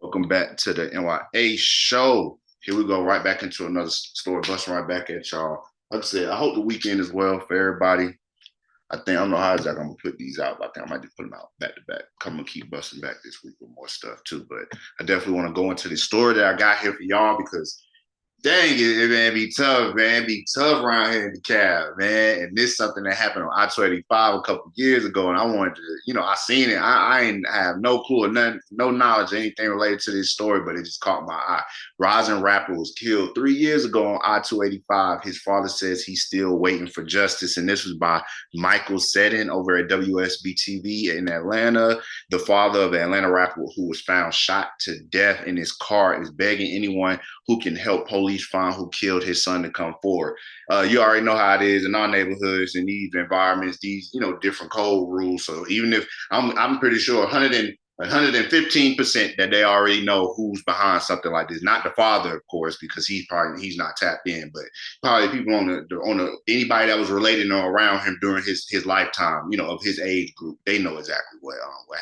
Welcome back to the N.y.a show. Here we go, right back into another story, busting right back at y'all. Like I said, I hope the weekend is well for everybody. I don't know how Jack I'm gonna put these out, but I think I might just put them out back to back. I'm gonna keep busting back this week with more stuff too. But I definitely want to go into the story that I got here for y'all because dang it, man, be tough, man. Be tough around here in the cab, man. And this is something that happened on I-285 a couple of years ago, and I wanted to, I seen it. I ain't have no clue or nothing, no knowledge or anything related to this story, but it just caught my eye. Rising rapper was killed 3 years ago on I-285. His father says he's still waiting for justice, and this was by Michael Seddon over at WSB-TV in Atlanta. The father of the Atlanta rapper who was found shot to death in his car is begging anyone who can help police find who killed his son to come forward. You already know how it is in our neighborhoods, in these environments, these different code rules. So even if I'm pretty sure 115% that they already know who's behind something like this. Not the father, of course, because he's not tapped in, but probably people on the anybody that was related or around him during his lifetime, of his age group, they know exactly what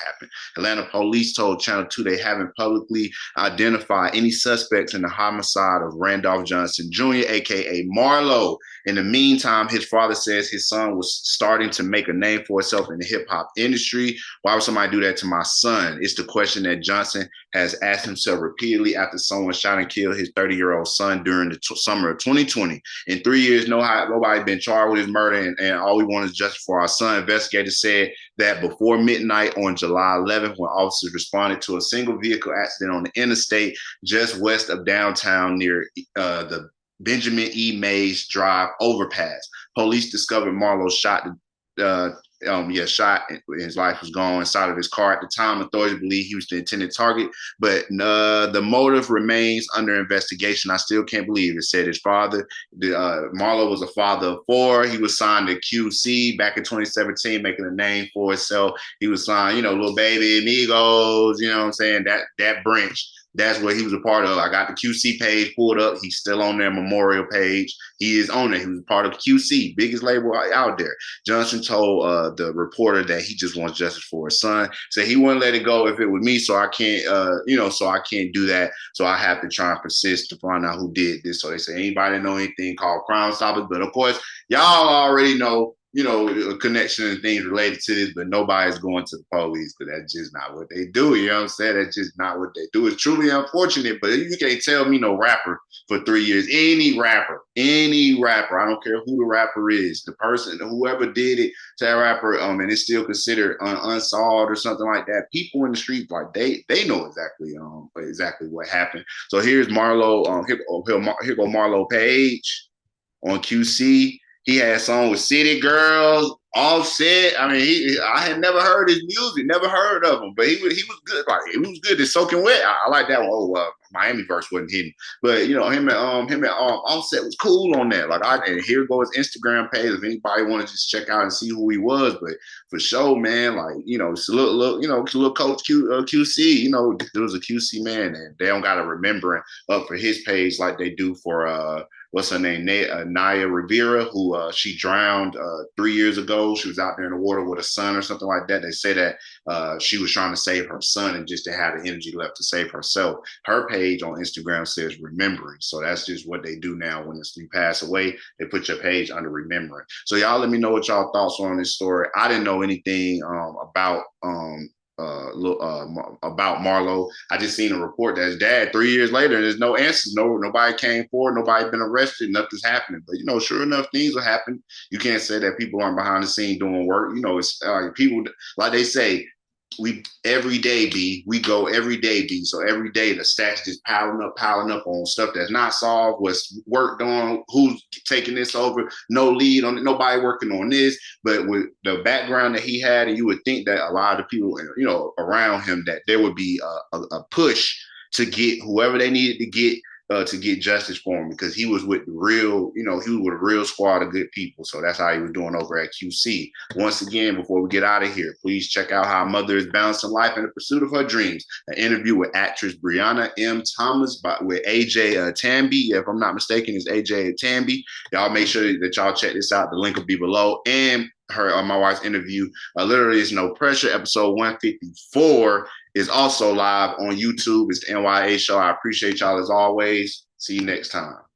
happened. Atlanta police told Channel 2 they haven't publicly identified any suspects in the homicide of Randolph Johnson Jr., aka Marlo. In the meantime, his father says his son was starting to make a name for himself in the hip hop industry. Why would somebody do that to my son? It's the question that Johnson has asked himself repeatedly after someone shot and killed his 30-year-old son during the summer of 2020. In 3 years, nobody been charged with his murder, and all we want is justice for our son. Investigators said that before midnight on July 11th, when officers responded to a single vehicle accident on the interstate just west of downtown near the Benjamin E. Mays Drive overpass, police discovered Marlo shot shot. His life was gone inside of his car. At the time, authorities believe he was the intended target, but the motive remains under investigation. I still can't believe it. Said his father, Marlo was a father of four. He was signed to QC back in 2017, making a name for himself. He was signed, little baby amigos, you know what I'm saying? That branch. That's what he was a part of. I got the QC page pulled up. He's still on their memorial page. He is on it. He was part of QC, biggest label out there. Johnson told the reporter that he just wants justice for his son. Said he wouldn't let it go if it was me, so I can't, so I can't do that. So I have to try and persist to find out who did this. So they say anybody know anything called Crime Stoppers, but of course y'all already know. A connection and things related to this, but nobody's going to the police because that's just not what they do. You know what I'm saying? That's just not what they do. It's truly unfortunate, but you can't tell me no rapper for 3 years. Any rapper, I don't care who the rapper is, the person, whoever did it to that rapper, and it's still considered unsolved or something like that. People in the street, like they know exactly what happened. So here's Marlo. Here go Marlo Page on QC. He had a song with City Girls, Offset. I mean, I had never heard his music, never heard of him, but he was good. Like it was good. It's Soaking Wet. I like that one. Oh, Miami verse wasn't hitting, but him and Offset was cool on that. And here goes his Instagram page if anybody want to just check out and see who he was. But for sure, man, it's a little Coach QC. There was a QC man, and they don't got to remember up for his page like they do for what's her name, N.y.a Rivera, who she drowned 3 years ago. She was out there in the water with a son or something like that. They say that she was trying to save her son and just didn't have the energy left to save herself. Her page on Instagram says remembering. So that's just what they do now when you pass away. They put your page under remembering. So y'all let me know what y'all thoughts on this story. I didn't know anything about Marlo. I just seen a report that his dad 3 years later, there's no answers. Nobody came forward. Nobody been arrested. Nothing's happening. But sure enough, things will happen. You can't say that people aren't behind the scene doing work. It's people like they say. We every day, B. We go every day, B. So every day the stats just piling up on stuff that's not solved, what's worked on, who's taking this over, no lead on it, nobody working on this. But with the background that he had, and you would think that a lot of people, around him, that there would be a push to get whoever they needed to get justice for him, because he was with the real, he was with a real squad of good people. So that's how he was doing over at QC. Once again, before we get out of here, please check out How a Mother is Balancing Life in the Pursuit of Her Dreams, an interview with actress Breyonna M. Thomas with Ajay Tambe. If I'm not mistaken, it's Ajay Tambe. Y'all make sure that y'all check this out. The link will be below. And my wife's interview, Literally Is No Pressure, episode 154. is also live on YouTube. It's the N.y.a show. I appreciate y'all as always. See you next time.